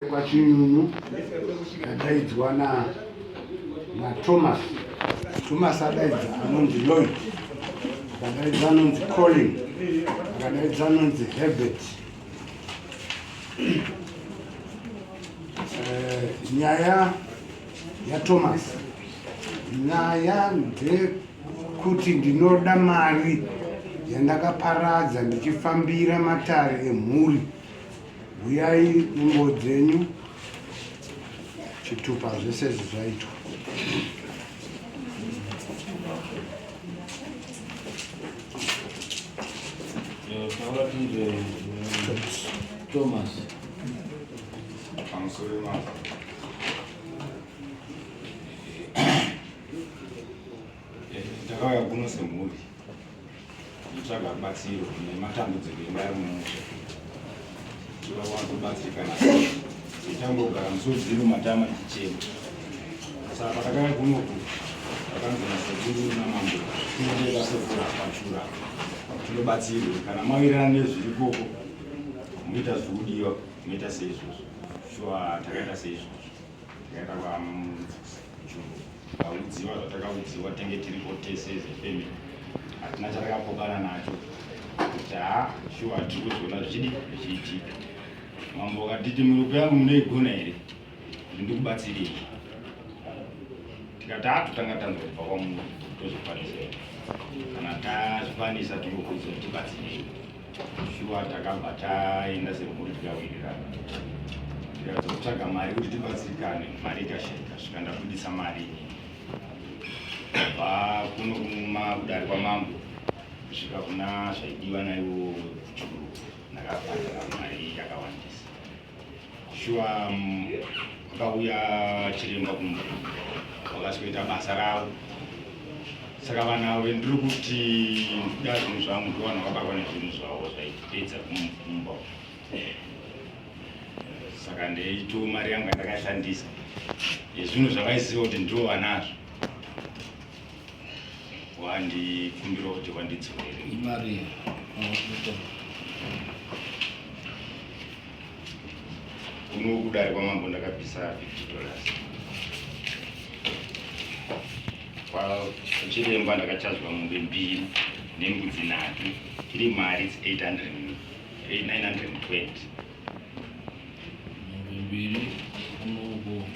Kwachinyunyu akadaidzwa naThomas. Thomas adaidza anonzi Lloyd, akadaidza anonzi Colin, akadaidza anonzi Herbert. Nyaya yaThomas, nyaya ndekuti ndinoda mari yandakaparadza ndichifambira matare emhuri. Uyai nyimbo dzenyu chitupa zvese zvaitwa. Thomas. Ndakauya kuno semhuri kutsvaga rubatsiro nematambudziko emari mumusha. Kubatsirikana tichangogara musodziro matama tichema. Saka pakakauya kunoku pakanzi nasekuru namambo tinodeva sekuru pachura tinobatsirwa kana mawirirana nezviri koko muita zvikudiwa muita seizvozvo. Shuwa takaita seizvozvo takaita kaudziwa zvatakaudziwa tenge tiripo tese zefemili hatina chatakapokana nacho kuti shuwa tiri kuzviona zvichiitika. Mambo akatiti mirupe yangu munoigona here kuti ndikubatsirei. Tikati totanga tanzobva kwamunhu tozvikwanisa kana tazvikwanisa tinokuudza kuti tibatsirei. Shuwa takabva taenda semhuri tikawirirana tikadza kutsvaga mari kuti tibatsirikane. Mari ikashaika svika ndabudisa mari kubva kuno kudare kwamambo kusvika kuna zvaidiwa naiwo churu ndakabhadhara mari yakawandisa. Shuwa wakauya chiremba kumba wakasvikoita basa ravo. Saka vanhu avo ndiri kuti ndida zvinhu zvangu ndiwana wakabatwa nezvinhu zvavo zvaipedza kumba. Saka ndeito mari yangu yandakashandisa yezvinhu zvavaiziva kuti ndova nazvo wandikumbira kuti wandidzorere Mari. kuno kudare kwamambo ndakabvisa $50. Kwachiremba ndakachazwa mombe 2 nembudzi 3 iri mari 920.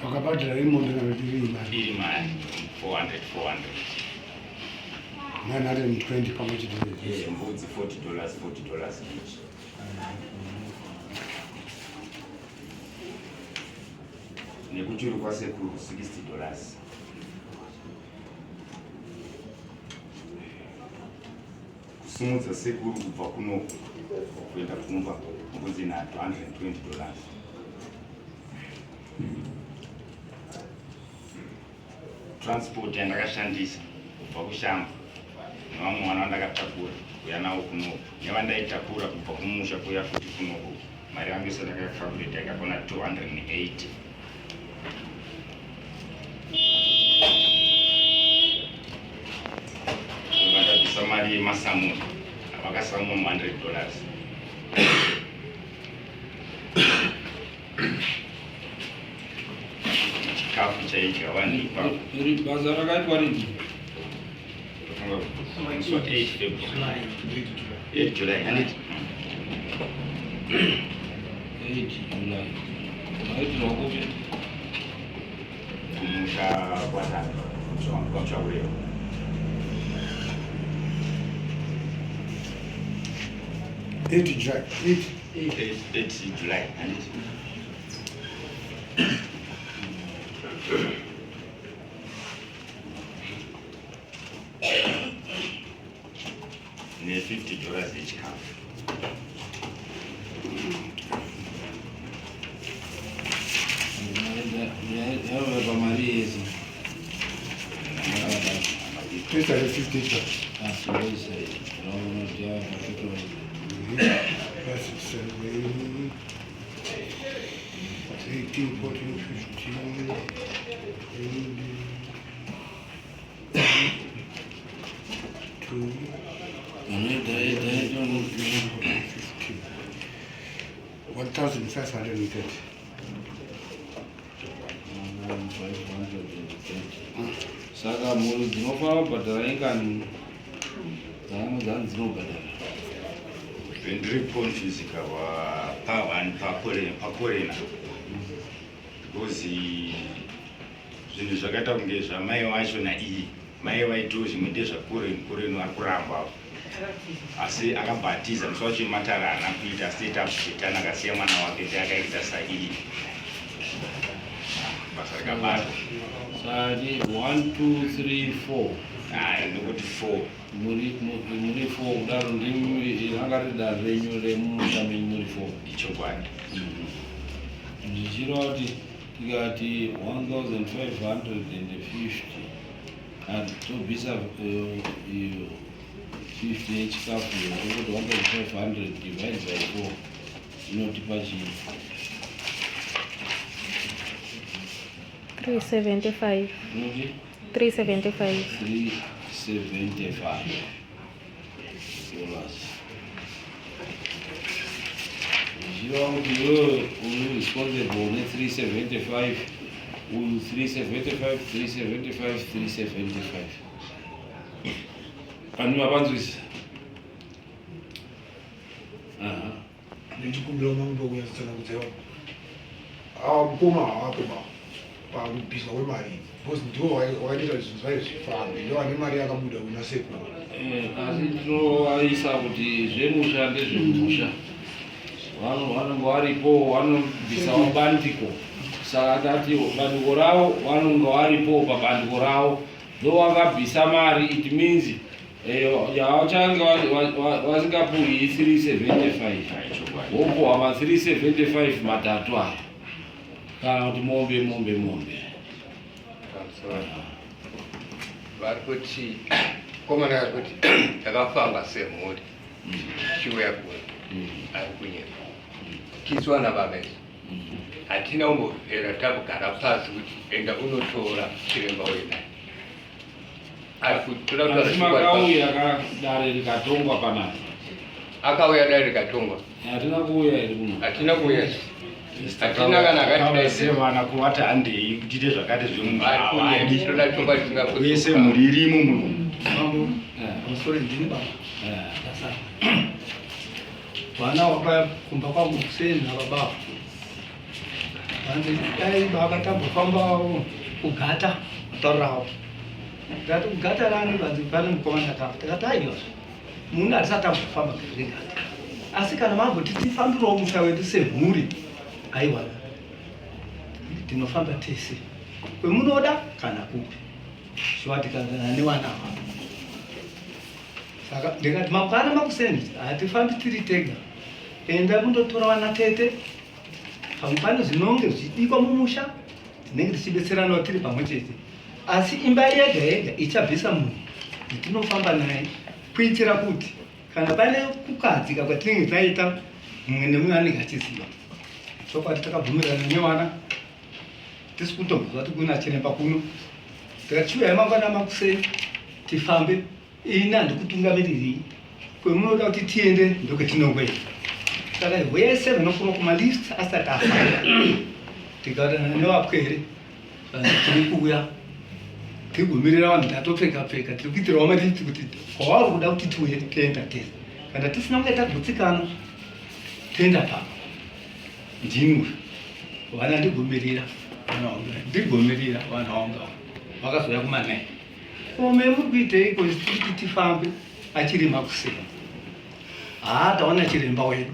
Wakabhadhara imondo kana kuti iri mari 400 920 pamwe chete. mbudzi $40 each. Nekuchuru kwasekuru $60. Kusimudza sekuru kubva kunoku kuenda kumba mbudzi 3 $120. Transport yandakashandisa kubva kushamba nevamwe vana vandakatakura kuya navo kunoku nevandaitakura kubva kumusha kuya futi kunoku mari yangu yose ndakakakureta yakakona $280. Vakabvisa mari yemasamuni vakasamuna $100. Chikafu chaidya vanhu ipapo. Iri basa rakaitwa rini? 8 February. 8 July. 8 July. Maitirwa kupi? Kumusha kwatatu kwamuchakureva. 8 July. 8 July. $50 echikafu. Yava pamari yese. Pesa ya $50. Asi wese. Rauna dia pakuto. That's 7, 18, 14, 15, 2. Anoita 15. 1,530. Saka mhuri dzinofana kubhadhara ingani dzanzi dzinobhadhara 23 pounds pakorena because zvinhu zvakaita kunge zvamai wacho naiyi mai vaitiwo zvimwe ndezvakoreni ari kuramba asi akabhatiza musi wacho matara haana kuita setup shetani akasiya mwana wake ndiakaita saiyi basa rikabata sadi 1 2 3 4 nekuti 4 muri 4 kudaro ndimi ranga riri danho renyu remusha menyu muri 4 ichokwadi ndichireva kuti tikati 1550 tobvisa 50 yechikafu yokuti 1500 divide by 4 inotipa chii 375 inoti 375 $375 ndichireva kuti iwewe uri responsible ne375 uyu 375 375 375 pani mapanzwisa ndichikumbira mambo kunyatsotsana kudzewa mukoma hawakoma pakubviswa kwemari because ndiwo waita zvinhu zvai zvifambe ndo ane mari yakabuda kuna sekuru asi ndinovaisa kuti zvemusha ndezvemusha vanonge varipo vanobvisawo bandiko saka tati bandiko ravo vanonge varipo pabandiko ravo ndo vakabvisa mari it means yavachange vasingapuhwi 375 vopuhwa ma 375 matatu aya kana kuti mombe vari kuti komana ari kuti takafamba semhuri chiuya kuno ari kunyeva kiswa navamezi hatina kumbobvera tabugara pasi kuti enda unotora chiremba wenai makauya kadare rikatongwa panapa akauya dare rikatongwa hatina kuuya iri kuno hatina kuuya hatina kana akatidaisevana kuvati handei kutiite zvakati zvemumatoda uese mhuri irimo muno musore ndini baba vana vakakumba kwangu kuseni navababa dai vakatambofamba kugata taurirawo ngati kugata rani vanzi pane mukomana tafu tikati aiwa munhu hatisati tambofamba kregata asi kana mamboti tifambirawo musha wedu semhuri aiwa tinofamba tese kwemunoda kana kupi shuwa tikagara nevana vavo saka ndikati makwana makuseni hatifambi tiri tega enda mundotora vana tete pamwe pane zvinonge zvichidikwa mumusha tinenge tichibetseranawo tiri pamwe chete asi imba yega yega ichabvisa munhu nditinofamba naye kuitira kuti kana pane kukadzika kwatinenge taita mumwe nemumwe anenge achiziva chokwati takabvumirana nevana tisi kutombozva kuti kuna chiremba kuno tikachiuya mangwana makuseni tifambe ini handikutungamiriri kwemunoda kuti tiende ndokwetinongwenda saka wese vanofuna kumalist asati afamba tikadanana nevapwere tiri kuuya tigomirira vanhu tatopfeka pfeka tiri kuitirawo mariti kuti kwavari kuda kuti tiuye tienda tese kana tisina kunge tagutsikana toenda papa ndimwe vana ndigomirira ndigomirira vanhu vanga vakazoya kumanai kome muri kuiteiko kuti tifambe achiri makuseni taona chiremba wedu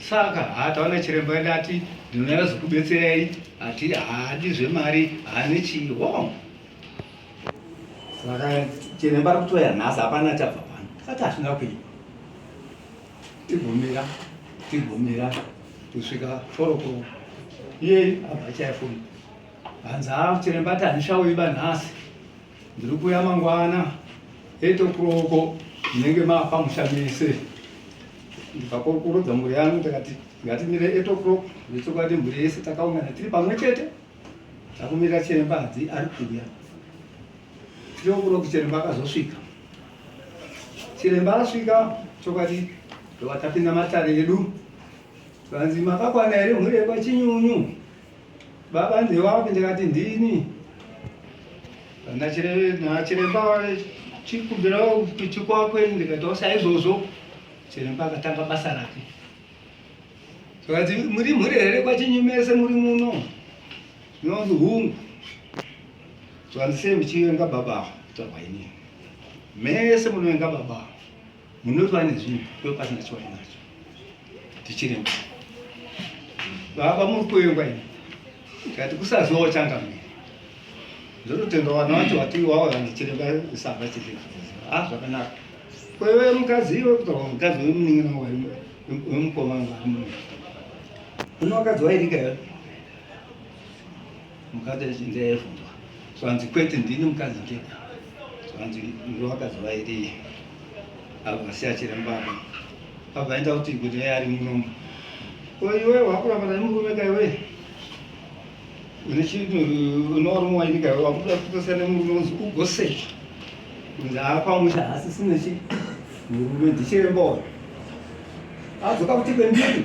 saka taona chiremba wedu ati ndinoda zokubetserai ati haadi zvemari haane chiwo saka chiremba ari kutoya nhasi hapana tabva pano takati hazvina kuita tigomira kusvika foroko iyei abva chaifuna hanza chiremba ati handishawiba nhasi ndiri kuuya mangwana 8 o'clock munenge mapamusha mese ndikakurukurodza mhuri yangu ndikati ngatimire 8 o'clock zvechokwadi mhuri yese takaungana tiri pamwe chete takumirira chiremba hadzi ari kuuya 3 o'clock chiremba akazosvika chiremba asvika chokwadi ndova tapinda matare edu vanzi makakwana here mhuri yekwachinyunyu baba ndewake ndikati ndini nachiremba chikumbirawo chikwakwe ndikati saizvozvo chiremba akatanga basa rake zvakati muri mhuri here kwachinyumese muri muno inonzi hungu zvanzise muchivenga baba torwaini mese munovenga baba munotova nezvinhu kwe pasina chiwainacho tichiremba baba muri kuengwa ini kati kusazivawo changamiri ndototenda vana vacho vatiwawanichiremba sava chii zvakanaka kwewe mukadzi iwe kutorwa mukadzi wemuningira wemukomanga uno wakadzi wairikayo mukadzi ndeyevhundwa zvanzi kwete ndini mukadzi ngega zvanzi ndo wakadzi wairi avo vasiya chiremba pabvaenda kuti ari munomu iwe wakuramba nemurume kaiwe une chinhu unorume wairikayo wakuda kutosiyana nemurume unzi ugoseki kunzi apamusha asi sine chi murume ndichiremba wayo adzoka kuti kwendini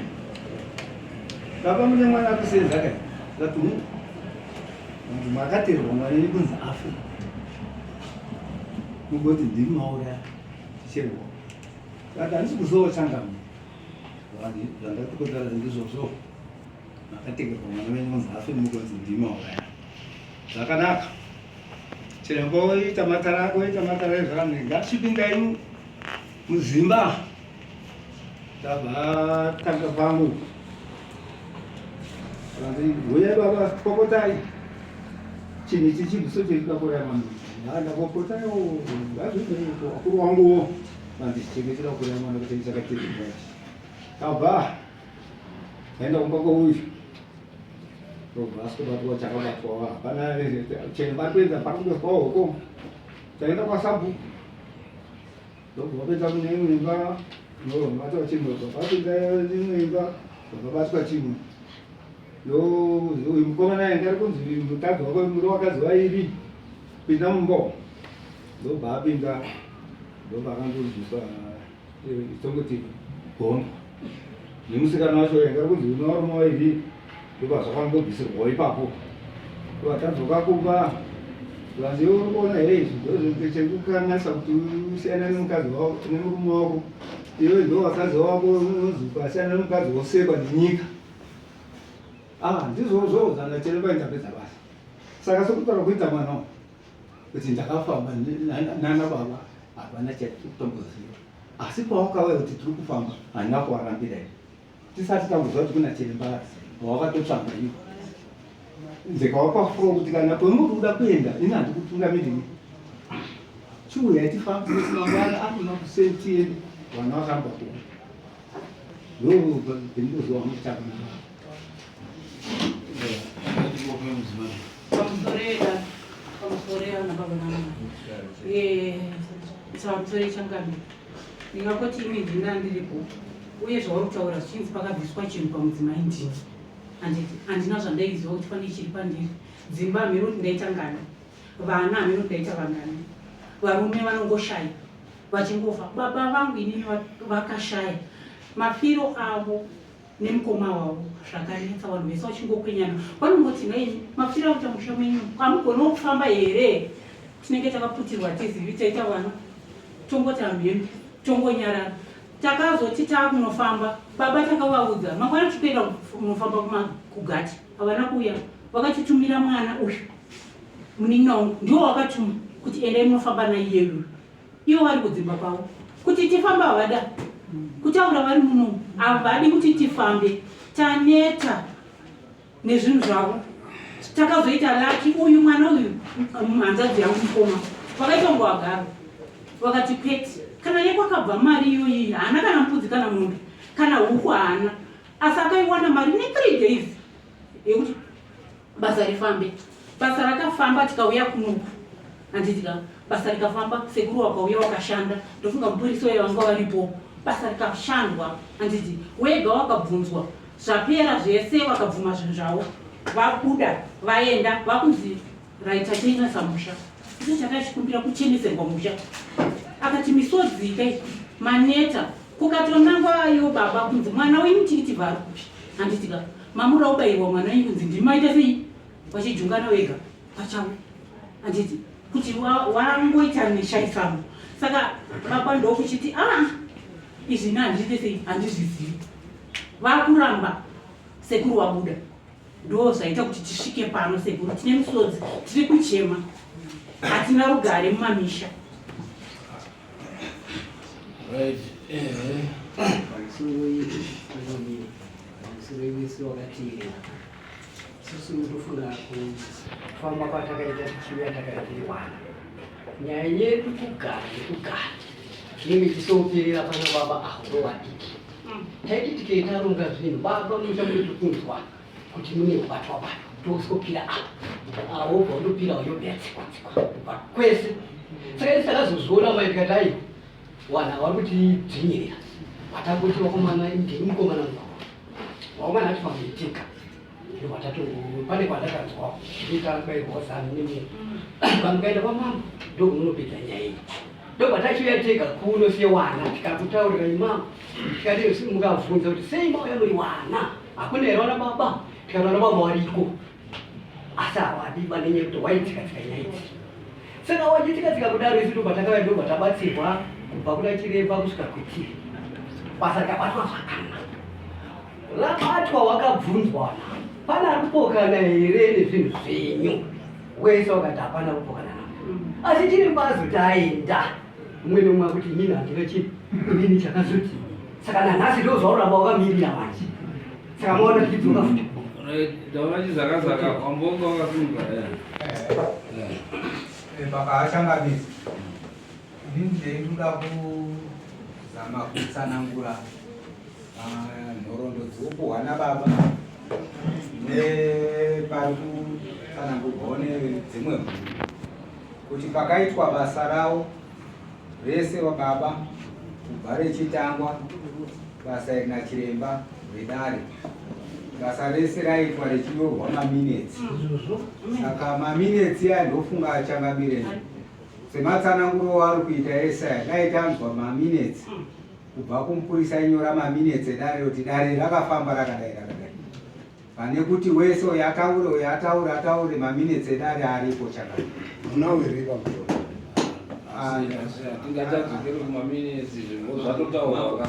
baba mune mwana akusenza kai zati makaterwa mwana iri kunzi afe mugoti ndiri maura tichiremba saka handisi kuzoochangami zvandatokotara ndizvozvo makatekerwa mwana wenyu kunzi afe mugonzi ndiri maura zvakanaka chiremba oita matara ako oita matara ezvanhu ngatipindai muzimba tabva tanga pangu uyai baba kokotai chinhu ichi chidziso chechidakuraya manu ndakokotai vakuru wanguwo vandichicheke chidakuraya mwana kuti chakateeai tabva aenda kumba kwouyu vasikobatwa chakabatwa hapana chiremba kuenda pakundoswa hoko taenda kwasabu ndobva vapedza kune imwe imba novatwa chimwe vapinda imwe imba vabatwa chimwe uyu mukomana yanga ari kunzi mukadzi wako muri wakadzi vairi pinda mumba ndobva apinda ndobva akandozvisa tongoti gondo nemusikana wacho yanga ari kunzi unovarume vairi ndobva zvakangobvisirwawo ipapo vatadzoka kumba vanzi uri kuona here izvi chekukanganisa kuti usiyana nemukadzi wako nemurume wako iwe ndo wakadzi wako unozi ukasiyana nemukadzi wosekwa nenyika ndizvozvo zana chiremba ndapedza basa saka sokutaura kuita mwana kuti ndakafamba nana baba hapana chatotomboziva asi pawakauya kuti tiri kufamba handina kuvarambira i tisati tamboziva kuti kuna chiremba wawakatotsvanga iwo ndikawapafuro kuti kana pemuri kuda kuenda ini handi kutungamiriri chiuya tifambisina akuna kusentieni vana vakamba kuona ndobendoziva mutaka pamusorera nababa namai samusore changami ndingakoti imi ndina ndiripo uye zvauri kutaura zvichinzi pakabviswa chinhu pamudzimai ndini handina zvandaiziva kuti pane chiri pandiri dzimba hamiri kuti ndaitangana vana hamiri kuti ndaita vangani varume vanongoshaya vachingofa baba vangu inini vakashaya mafiro avo nemukoma wavo zvakanetsa vanhu vese vachingokwenyana vanongoti ngai mafiro akuita musha menyu hamugonewo kufamba here tinenge takaputirwa tizivi taita vana tongoti hamhembe tongonyarara takazoti taakunofamba baba takavaudza mangwana tikuenda kunofamba kugati havana kuuya vakatitumira mwana uyu munin'ina wangu ndiwo wakatuma kuti endai munofamba naiyeyu ivo vari kudzimba kwavo kuti tifamba havada kutaura vari munomu havadi kuti tifambe taneta nezvinhu zvavo takazoita laki uyu mwana uyu hanzadzi yangu mukoma vakaitongoagara vakati kwete kana nekwakabva mari iyoyi haana kana mbudzi kana mombe kana huku haana asi akaiwana mari ne3 days yekuti basa rifambe basa rakafamba tikauya kunoku handitika basa rikafamba sekuru wakauya wakashanda ndofunga mupurisi wayo vanga varipo basa rikashandwa handiti wega wakabvunzwa zvapera zvese vakabvuma zvinhu zvavo vabuda vaenda vakunzi raita chenesa musha icho chakachikumbira kucheneserwa musha akati misodzika maneta kukatonangwayo baba kunzi mwana wenyu tiri tibva ari kupi handitika mamura ubayirwa mwana wenyu kunzi ndimaita sei vachijungana wega pachavo handiti kuti wangoita neshaisamu. Saka baba ndokuchiti izvi nhanditi sei handizvizivi. Vakuramba sekuru wabuda ndo zvaita kuti tisvike pano. Sekuru tine misodzi, tiri kuchema, hatina rugare mumamisha. pamusoro wakati susu ndofuna kufamba kwatakaita tichiuya takatiwana nyaya yedu kugara tinenge tisoperera pana baba ndo wadiki taiti tikaita ronga zvinhu baba muchamuti kunzwa kuti mune kubatwa tosokira wobva ndopira yobeyatsikwa kwese saka tisakazozviona mai tikati ai wana vari kutidzinyirira watangoti wakomana ndini mukomana wakomana ati pamaitika pane kwatakanzwa itabairwa zano nemwe kamukaenda kwamama ndomunopedza nyaya iyi ndobatachiuya tega kuno sewana tikakutaurira imama tikati mukabvunza kuti sei mauya muri wana hakuna here wana baba tikati wana baba wariko asi hawadiba nenyaya kuti waitikatika nyaya idzi saka wachitikatika kudaro isi ndobatakauya ndobatabatsirwa kubva kuna chiremba kusvika kwetiri basa tabatwa zvakanaka rabatwa wakabvunzwana pana kupokana here nezvinhu zvenyu wese wakati hapana kupokana navo asi tiri mbazo taenda mumwe nomwe kuti nyini handina chini chakazoti saka nanhasi ndozvauramba wakamirira manje saka maona tichidzoka futi ndaona chizakazaka kwambonga wakasunga baba achangamisi inini ndeindoda kuzama kutsanangura nhoroondo dzirikuhwana baba nepari kutsanangurwawo nedzimwe mhuri kuti pakaitwa basa ravo rese wababa kubva rechitangwa basa iri nachiremba redare basa rese raitwa rechinyorwa maminetsi saka maminetsi aya ndofunga achangamire sematsananguro waari kuita ese aya dai tanzwa maminetsi kubva kumupurisa inyora maminetsi edare kuti dare rakafamba rakadai pane kuti wese ataure maminetsi edare aripo chakadai unawereka tingachadzokere kumaminetsi zvatotaurwa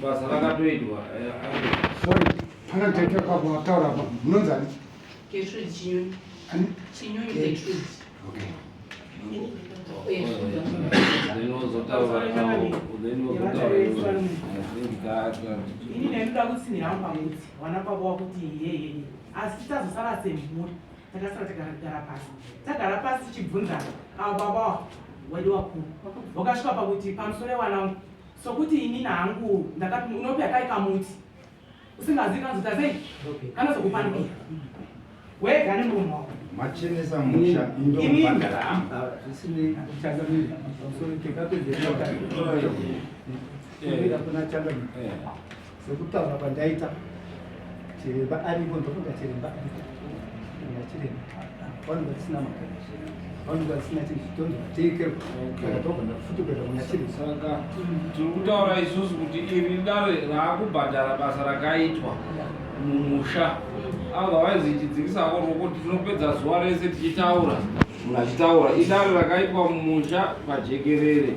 basa rakatoitwa pana tete kwabo wataura munonzani Gertrude Chinyonyi. Chinyonyi Gertrude. Ini nekuda kutsinhira pamudzi vana baba wakuti yeye asi tazosara semhuri takasara tagara pasi tagara pasi tichibvunzana avo baba wadi wakuru wakasvika pakuti pamusoro wanangu sokuti ini nahangu ndakati unopi akaikamuti usingazivi kanzota sei kanozokupanikira wega nemurume wako machenesa musha indomubhadhara zvisine changamiri pamusoro tekapedzera kuna changamiri sekutaura pandaita chiremba aripo ndokuda chiremba nachiremba vanonga tisina makara vanonga tisina chizvitondo vateekerwa akatogona futi kuenda kuna chiremba saka tiri kutaura isusu kuti iri dare raakubhadhara basa rakaitwa mumusha otherwise ichidzikisako rokuti tinopedza zuva rese tichitaura munhu achitaura idare rakaitwa mumusha pajekerere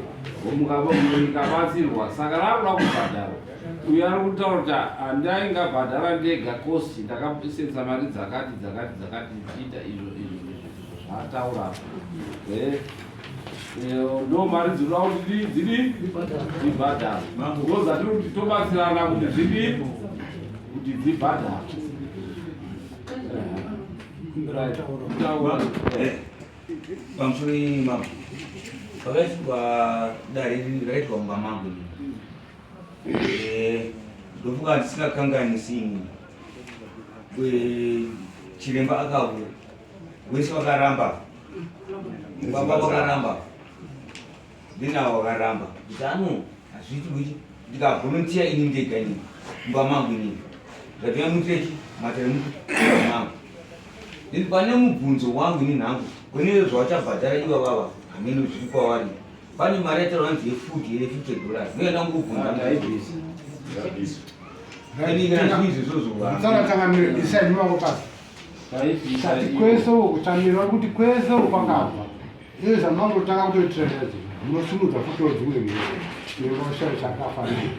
mukabatsirwa saka raakuda kubhadhara uyo ari kutaura kuti handaingabhadhara ndega kosti ndakasenza mari dzakati tichiita izvo zvaataura ndo mari dzinoda kuti dzibhadhara ndozatiri kuti tobatsirana kuti zvidii kuti dzibhadhara pamusoro imamo pakaitwa dare raitwa mumba mangu ndofunga ndisingakanganisi chiremba akauya wese wakaramba baba wakaramba ndinawo wakaramba kuti hazviti kuti ndikavholontiya ini ndega ini mumba mangu inini ndatoyamutirechi matare mangu pane mubvunzo wangu ini nhangu kune zvawachabhadhara iwa vava hameno zviri kwavari pane mari yatarwa nzi yefood here $50 noenda ngokubvunza tsara tsangamire isai nimako pasi Sati kwese ukutamirwa kuti kwese ukwakabva. Iye zamangotanga kutotrendeza. Munosimudza futi dzimwe ngiro. Ngosha chakafanira.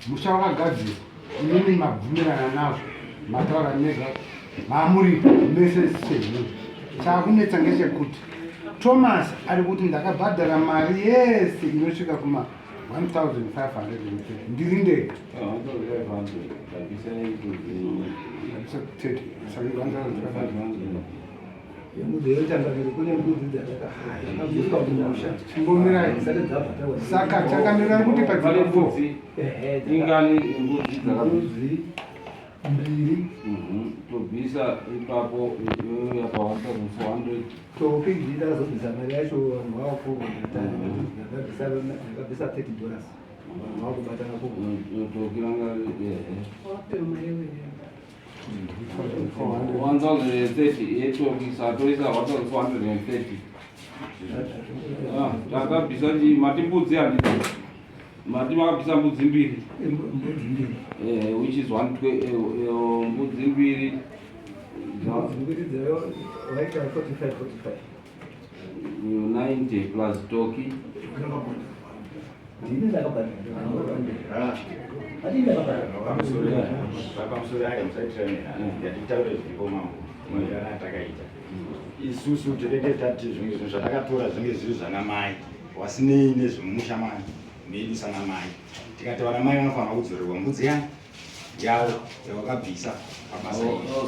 Musha wakagadzirwa. Inini mabvumirana nazvo. Mataura nega. Mamuri mese semu. Chakunetsa ngechekuti Thomas ari kuti ndakabhadhara mari yese inosvika kuma 1,500 ndiri ndege. Saka chakamira kuti padziri ingani mbudzi dzakabudzi mbiri tobvisa ipapo yapa 1,400 topigida zobvisa mari yacho mwako ndakabvisa $30 mwakubatana tokiranga 1,030 yetobvisa toisa 1,430 takabvisa mati mbudzi handiti mati makabvisa mbudzi mbiri which is 1 mbudzi mbiri dzayo waita 45 90 plus toki ndine ndakabhadhara isusu tinenge tati zvimwe zvinhu zvatakatora zvinenge zviri zvanamai wasinei nezvemumusha mai medu sanamai tikati vanamai vanofanira kudzorerwa mbudzi yavo yavakabvisa pabasa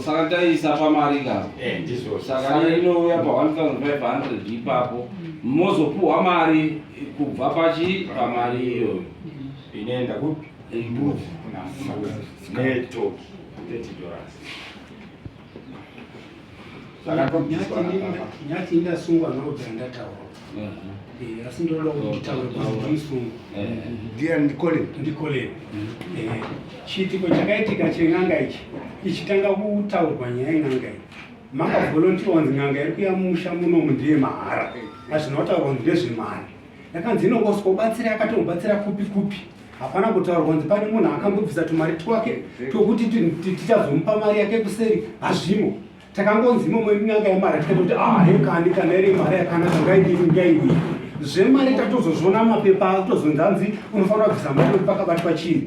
saka taisa pamari ka ndizvo saka inouya pa 1,500 ipapo mozopuhwa mari kubva pamari iyoyo inoenda kupi neto $30 nyati indasungwa nokuti ndataura asi ndoda kuti taura kuti ndisungu ndikoleni chiitiko chakaitika chen'anga ichi tanga kutaurwa nyaya yen'anga iyi makavolontiwa kunzi n'anga iri kuya musha munomu ndiye mahara azvina kutaurwa kunzi ndezvemari yakanzi inongoswa kubatsira yakatomubatsira kupi kupi hapana kutaurwa kunzi pane munhu akambobvisa tumari twake tokuti tichazomupa mari yake kuseri hazvimo takangonzi imomo n'anga yemari tikati kuti kana iri mari yakanaka ngaidii zvemari tatozozvona mapepa akutozonzanzi unofanira kubvisa mari kuti pakabatwa chinhu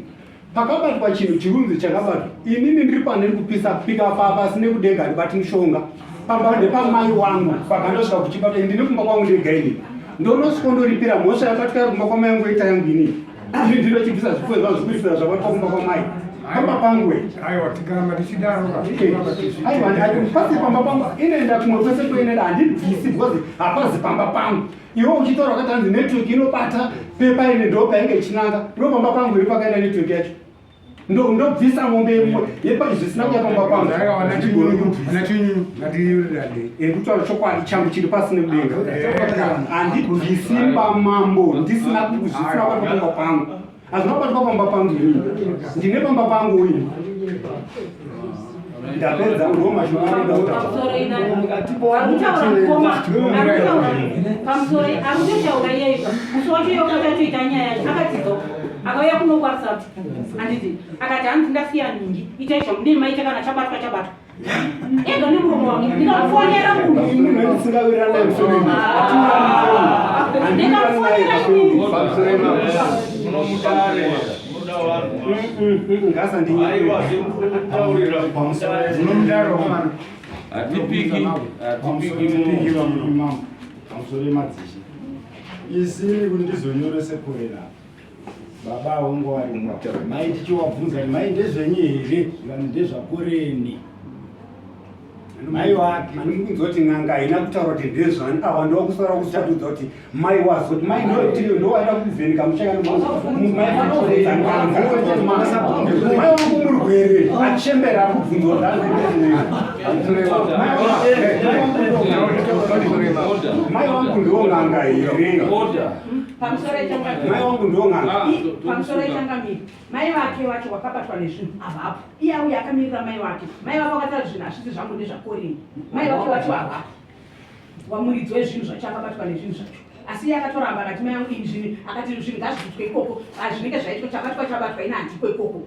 pakabatwa chinhu chirunzi chakabatwa inini ndiri paneri kupisa pika pasine kudenga ndibati mushonga pamba ndepamai wangu pakandosvika kuchibata ndine kumba kwangu ndega ini ndonosvikondoripira mhosva yabatwa kumba kwamai yangu ita yangu inini ini ndinochibvisa zvifuwo zvavo zvikuripira zvabatwa kumba kwamai pamba pangu aiwa tikaramba tichidaro pasi pamba pangu inoenda kumwe kwese kuenera handibvisi because hapazi pamba pangu iwe uchitaura wakati hanzi netiweki inobata pepa ine ndo painge ichinanga ndo pamba pangu iri pakaenda netiweki yacho ndobvisa mombe yepai zvisina kuya pamba pangu kutaura chokwadi changu chiri pasi nemudenga handibvisi pamambo ndisina zvisina kuya pamba pangu hazvina kubatwa pamba pangu ini ndine pamba pangu ini ndapedza pamusoro akutotaura iyeyo musi wacho yokatatoita nyaya yacho akatidzoka akauya kuno WhatsApp handiti akati hanzi ndasiya ningi itai zvamudini maita kana chabatwa ega nemuromo wangu ndikamufonera pamusoro emadzishi isini kuti ndizonyorese korera baba wangu warimwa mai tichiwabvunza kuti mai ndezvenyu here ikani ndezvakoreni mai wake manikunzwa kuti n'anga haina kutaura kuti ndezvani ava ndova kusara kusatudza kuti mai wazoti mai ndowaida kuvhenika muchaiamai wangu murwere achembera akubvunzwa mai wangu ndo n'anga here mai wangu ndo n'anga pamusoro echangamiri mai vake vacho vakabatwa nezvinhu avapo iye auya akamirira mai vake vakataura zvinhu hazvisi zvangu ndezvakoreni mai vake vacho avapo wamuridzo wezvinhu zvacho akabatwa nezvinhu zvacho asi iye akatoramba akati mai yangu ini zvinhu akati zvinhu ngazviitwe ikoko zvinenge zvaitwa chabatwa ina handiko ikoko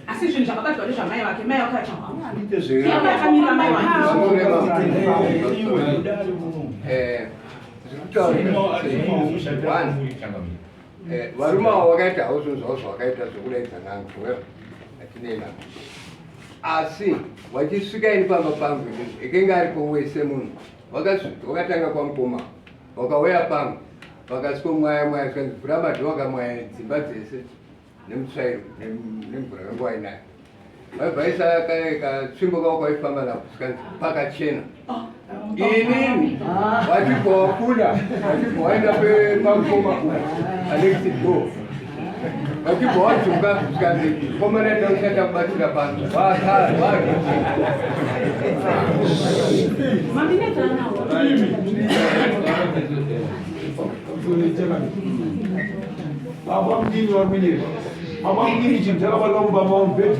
asi zvinhu zvakakatwa nezvamai vake mai vakati Andite yakamira mai vake varume avo vakaita hauso zvavo vakaita zvokuraidza nangu atinena asi vachisvika ini pamba pangu ekenge aripo wese munhu wakatanga kwamukoma wakauya pangu vakasvika mwaya zvikanzi vhura madhoka mwaya dzimba dzese nemutsvairo nemvura kanguva inayo vaibvaisa katsvimbo kako kwaifamba nako zvikanzi pakachena inini vachibva wabuda vachibva waenda pamukoma anexit door vachibva wadzuka zvikanzi komanata ushanda kubatsira pano Abangini chintu chakabatwa kubamba mubhedhi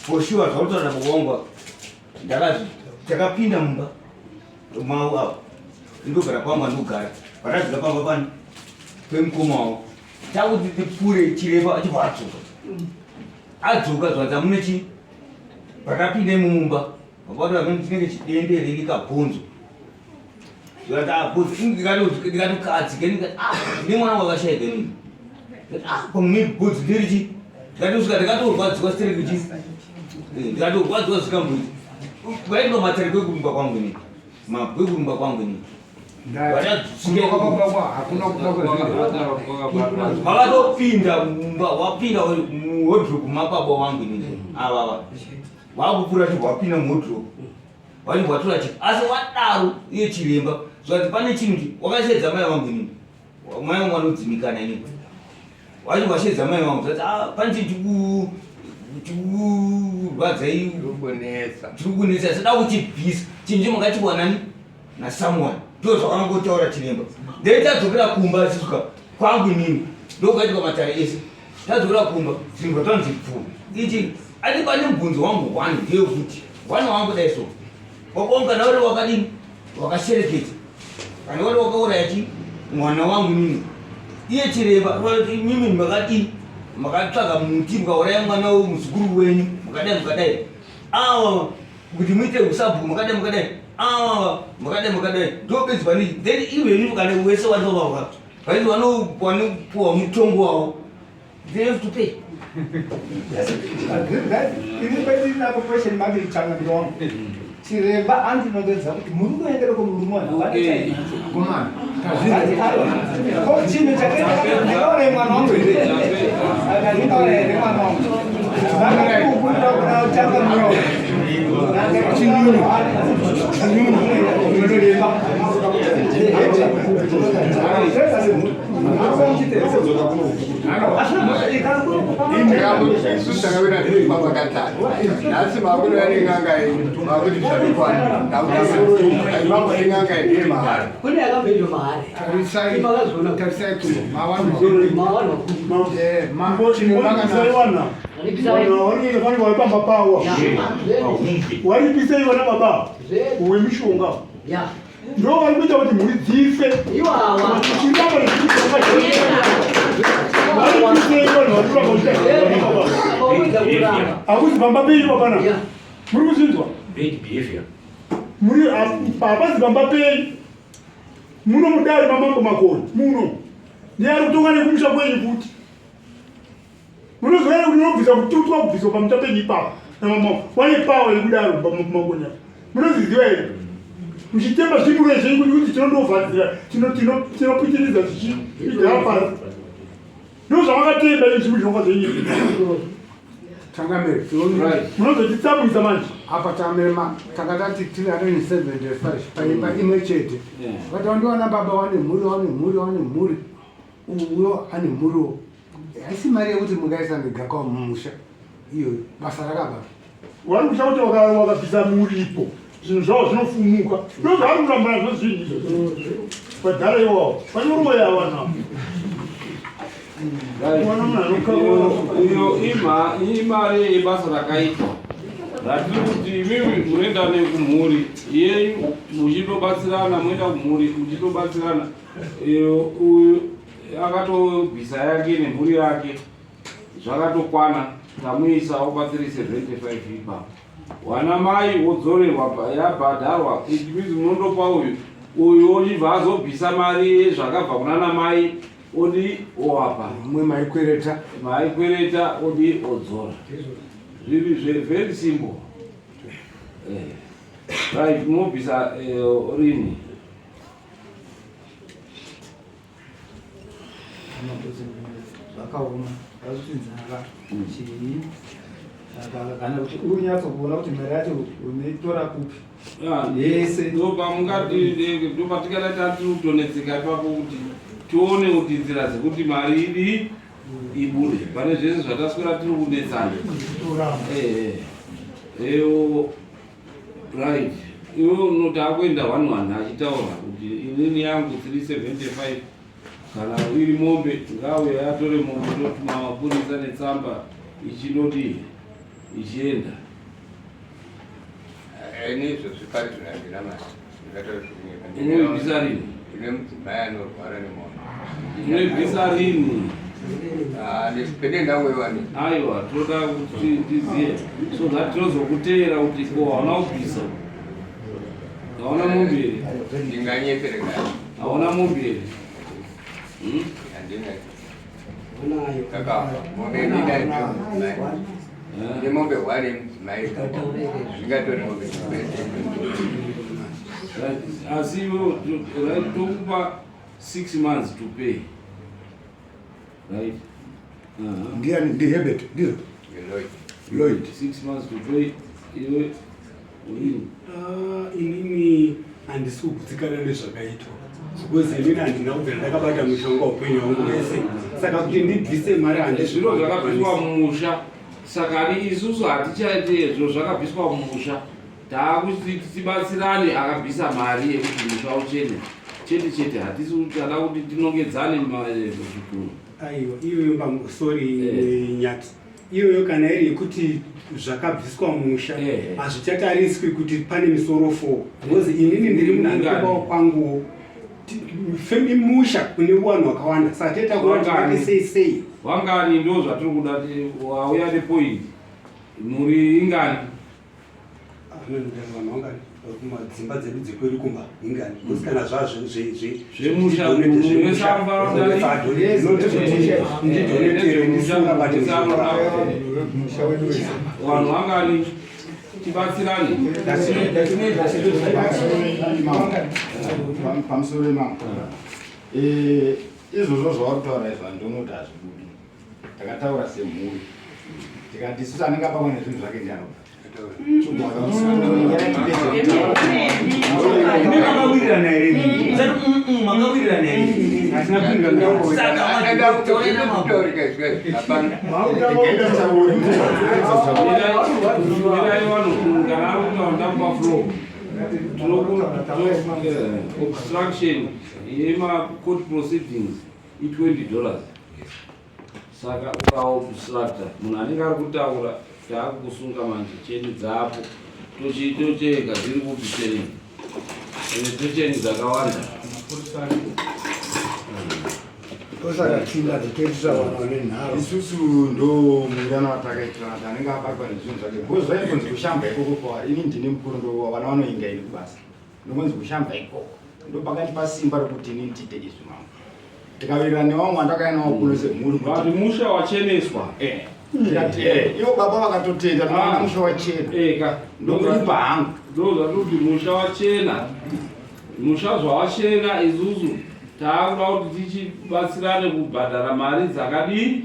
poshuwa zvautaura kubongwa ndakati takapinda mumba mau apo ndogara pamba ndogara patadzika pamba pani pemukoma wavo takuti tipure chiremba achibva adzoka zvanza mune chi patapinda imumumba vabatwa tinenge chidendere ndikabhonzo ndikatokadzike ndine mwana wakashayika nini pamune bhodzi nderichi ndikatosvika ndikatorwadziwa sterekichi ndikatorwadziwa zvikambuti vaitwa matari kwekurumba kwangu ini kwekurumba kwangu ini vakatopinda mumba wapinda muhodropu mapaba wangu ini avava vakupfuura chi wapinda muhodropu vani watora chi asi wadaro iye chiremba zvati pane chinhu wakashedza mai vangu ini mai vangu vanodzimikana ini wachi washedza mai vangu zvati pane chinhu chikurwadzai chirikunetsa sada kuchibvisa chinhu chimakachiwanani nasomeone ndo zvakangotaura chiremba then tadzokera kumba sisuka kwangu inini ndokaitika matare ese tadzokera kumba zvinhu zvatanzi pfumo ichi ati pane mubvunzo wangu one ndeyekuti wana wangu dai so wakonga nauri wakadini wakashereketa kana uri wakauraya chi mwana wangu nini iye chiremba mimi makadini makatsvaga muti mukauraya mwana muzukuru wenyu mukadai awa kuti muite usabhuku mukadai awa mukadai ndopedzi pani then ivenyu kana wese watovava vaiti vanopuwa mutombo wavo they have to pay. chiremba andinodedza kuti muri kuendera kumurume chinhu chakaitaure mwana wangu akanditaura here mwana wangu akakukunda kuna utanga muromo kune yakabhedwa mahare waipamba pawa waipiseiwana baba wemishonga ndo vari kuita kuti mhuri dzife akuzi pamba pei papana muri kuzinzwa muri papazi pamba pei muno mudari mamambo makoni muno ndiari kutonga nekumusha kwenyu kuti munozoera kuti nobvisa kututwa kubviswa pamuta penyu ipapa namamao wane pawa yekudaro pamakoni apo munoziziva here muchitemba zvinhu zvenyu kuti tinondovhadzira tinopitiriza zvichiidhaa pasi ndo zvamakatemba izvi zvimishonga zvenyu Tangamere, munozotitsamwisa manje apa tamema takatati tiri 175 paimba imwe chete vatawandiwana baba wane mhuri uyo ane mhuriwo haisi mari yekuti mungaisa migakawo mumusha iyo basa rakaba wari kusha kuti wakabvisa muripo zvinhu zvavo zvinofumuka ndozvaari kurambana zvozvinhu izvo padhara iwavo vanyoruva yavana iyo imari yebasa rakaitwa ratiri kuti imimi munoenda nekumhuri yenyu muchitobatsirana, moenda kumhuri muchitobatsirana. Uyu akatobvisa yake nemhuri yake zvakatokwana, tamuisawo pa 375 ipapo. Wana mai wodzorerwa yabhadharwa, ichimizi munondopa uyu ochibva azobvisa mari zvakabva kunana mai odi owapa mwe maikwereta odi odzora. Zviri very simple. Right, mobvisa rini zvakaoma azvipinzaka chii kana kuti unyatsokuona kuti mari yacho unoitora kupi yese ndopatikada tatiri kutonetseka ipapo kuti tione kuti nzira dzekuti mari idi ibude pane zvese zvataswera tiri kunetsana. Right, iwe unoti akuenda 1 achitaura kuti inini yangu 375 kana iri mombe ngauye atore mombe totuma mapurisa netsamba ichinodi ichienda. Izvo zvipari zvinandira mari inoibvisa rini? ine mudzimai anorwara nemwana. Inoibvisa rini? Pene ndangwewani. Aiwa, toda kuti tiziye so that tinozokuteera kuti ko hauna kubvisa, hauna mombe here? Ndinganyepere kani? Hauna mombe here? Handina. Kaka, mombe ndinayo mudzimai. Ine mombe 1 yemudzimai. Zvingatori mombe 2. Asi iwe tokupa 6 months to pay. Right? Ndiani ndihebet ndizo Lloyd 6 months to pay. Iwe inini handisi kugutsikana nezvakaitwa because inini handina kubva ndakabata mushonga upenyu wangu wese, saka kuti ndibvise mari zviro zvakabviswa mumusha. Saka isusu hatichaite zviro zvakabviswa mumusha, taakuti tibatsirane akabvisa mari yekuti musha uchene chete hatisi kutada kuti tinongedzane muzvikuru. Aiwa, iyoyo sorry nyati, iyoyo kana iri yekuti zvakabviswa musha hazvichatariswi kuti pane misoro 4 because inini ndiri munhandibawo kwangu musha kune vanhu vakawanda, saka teta kuti sei wangani ndo zvatiri kuda wauya nepoint muri ingani vanhu vangani kumadzimba dzedu dzekwedu kumba ingani kusi kana zvemusha vanhu vangani tibatsirane pamusoro imamo izvozvo zvauritaura izva ndinoti hazvibudi. Takataura semhuri tikati isusu anenge apakwa nezvinhu zvake ndiano makawirirana here makawirirana obstruction yema-court proceedings $20. Saka ukaobstructa munhu anenge ari kutaura taakukusunga manje cheni dzapo tocheka dziri kupicheni tocheni dzakawanda. isusu ndo muungano watakaitira kuti anenge abatwa nezvinhu zvake because zvaikonzi kushamba ikoko kwa ini ndine mukuru ndo vana vanoinga ini kubasa ndokonzi kushamba ikoko ndo pakati pasimba rokuti ini ndite izvi mamwe tikawirirana nevamwe andakainawo kuno semhuri kuti musha wacheneswa ivo baba vakatotenda noana musha wachena ndokuipa hangu ndozvatuti musha wachena. Musha zvawachena isusu taakuda kuti tichibatsirane kubhadhara mari dzakadii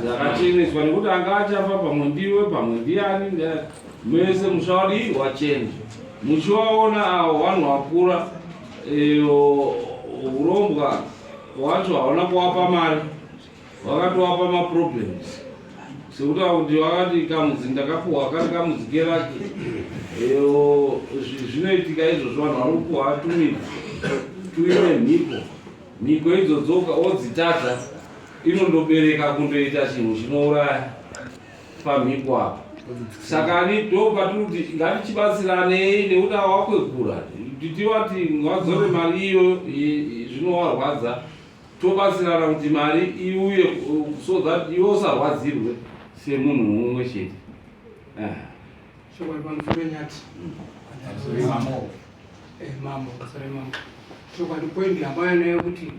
dzakacheneswa, nekuti anga achafa pamwe ndiwe pamwe ndiani mese musha wadii wachena. Muchiwaona avo vanhu vakura urombwa wacho hauna kuwapa mari, wakatowapa maproblems. sekuta kuti wakati kamudzi ndakapuhwa kari kamudzi kerake zvinoitika izvozvo vanhu vanopuhwa tumidzi tuine mhiko idzodzoka odzitadza inondobereka kundoita chinhu chinouraya pamhiko apa. Saka ani ndo patiri kuti ngatichibatsiranei nekuti awakwegura titivati wadzore mari iyo zvinowarwadza tobatsirana kuti mari iuye so that iwe usarwadzirwe semunhu mumwe chete. chokwadi poindi yamaya nayo kuti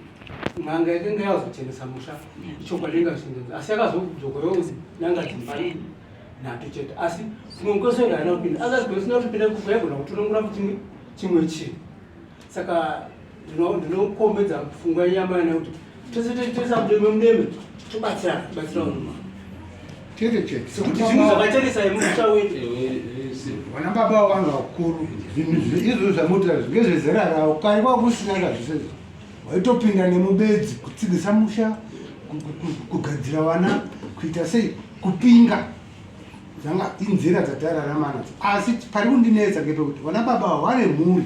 n'anga yakanga yazochenesa musha chokwadi ingazvingenzi asi yakazodzokoyo kuti nanga dzimbari nato chete asi mungoswera ana kupinda akazigosina kutopinda kugona kutonongora chimwe chinhu saka ndinokombedza pfungwa yenyama nayo kuti tese toisa mudeme mudeme tobatsirana chete chete sekuti zvinhu zvakachenesa yemusha wedu vana baba vanhu vakuru izvo zvamuta ngezvezera ravo kari kwakusina zvese waitopinda nemubedzi kutsigisa musha kugadzira vana kuita sei kupinga zvanga inzira dzatararama nadzo asi pari kundinetsa ngepekuti vana baba vane mhuri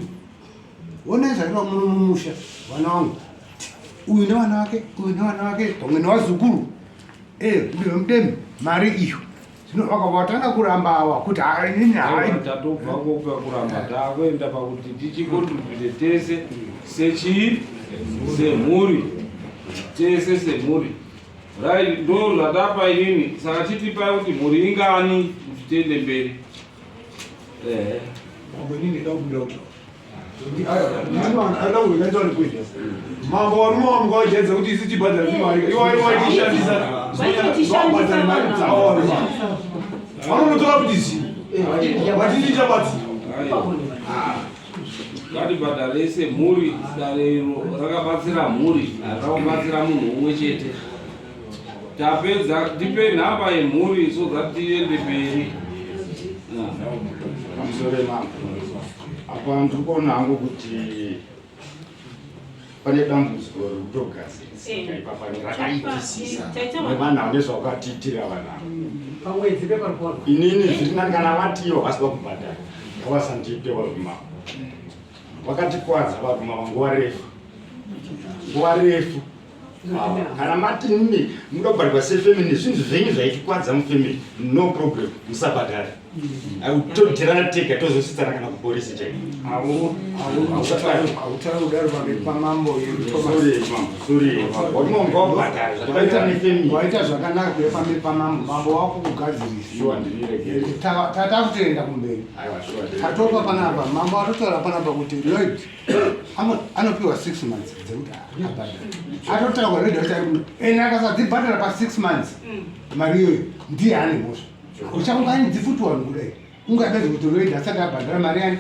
onai zvaiva muno mumusha vana vangu uyu nevana vake uyu nevana vake pamwe nevazukuru mudeme mari iyo zvino vakatanga kuramba ava kuti tatobva kopa kuramba takuenda pakuti tichikontribute tese sechii semhuri tese semhuri right ndo zvatapa inini saka chitipai kuti mhuri ingani kuti tiende mberi. mambo varume vangu vajedza kuti isi tibhadhara imari iwaishandisa vanonotora kuti zi vatiticha bati ngatibhadharese mhuri darero rakabatsira mhuri rakabatsira munhu umwe chete tapedza tipe nhamba yemhuri so that tiende mberi. apa ndikuona hangu kuti pane dambudziko rokutogadzirisa rakaitisisa nevanhu nezvakatitira vanhu inini zvirinani kana vatiwo vasina kubhadhara ngavasandipewa ruma vakatikwadza varuma vanguva refu kana mati nini muda kubhadharwa sefamily zvinhu zvenyu zvaitikwadza mufamily no problem musabhadhara todyerana tega tozositsana kana kupolisi chai hautara kudaro pamberi pamambo waita zvakanaka kuya pamberi pamambo mambo wako kugadzirisa tatakutoenda kumberi tatopa panapa mambo atotaura panapa kuti Lloyd anopiwa 6 months dzekuti abhadhara atotaura Lloyd ena akasadzibhadhara pa 6 months mari iyoyo ndiye ane mhosva uchangani dzifuti vanhu kudai ungapedza kuti Lloyd asati abhadhara mari yani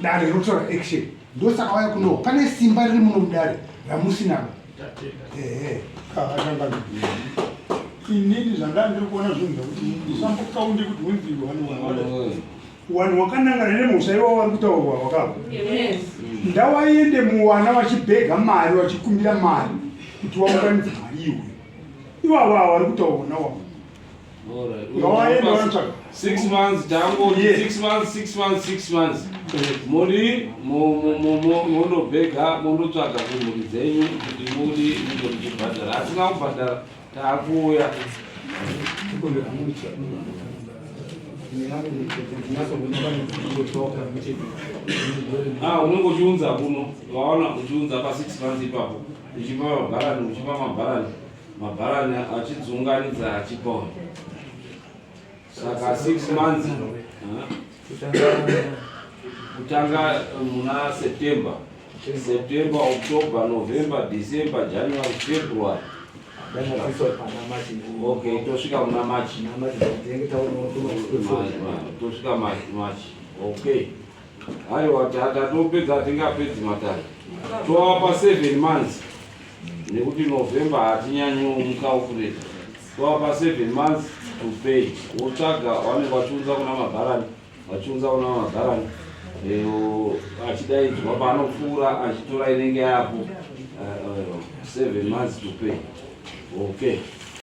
dare rotora action ndosaka waya kuno pane simba riri muno mudare ramusinaba inini zvanga ndiri kuona zvinhu zvakuti ndisambokaundi kuti unzi wanhu wakanangana nemhosva iwavo vari kutaurwa wakabva ndawaiende muwana vachibhega mari vachikumbira mari kuti waunganidza mari iwe ivavo ava vari kutaurwa nawa 6 months tango 6 months muri mondobhega mondotsvaga kumhuri dzenyu kuti muri muchibhadhara asina kubhadhara taakuuya unenge uchiunza kuno waona uchiunza pa 6 months ipapo uchipa mabharani achidzunganidza achipawa saka 6 months kutanga muna September, October, November, December, January, February. Okay, tosvika muna March. Tosvika March. Okay. Aiwa tatopedza tingapedzi matare. Tovapa 7 months. Nekuti November hatinyanyi mukalculate. Tovapa 7 months to pay. Wotsvaga vanenge vachiunza kuna mabharani. Achidaidzwa panopfuura achitora inenge yapo 7 months to pay. Okay.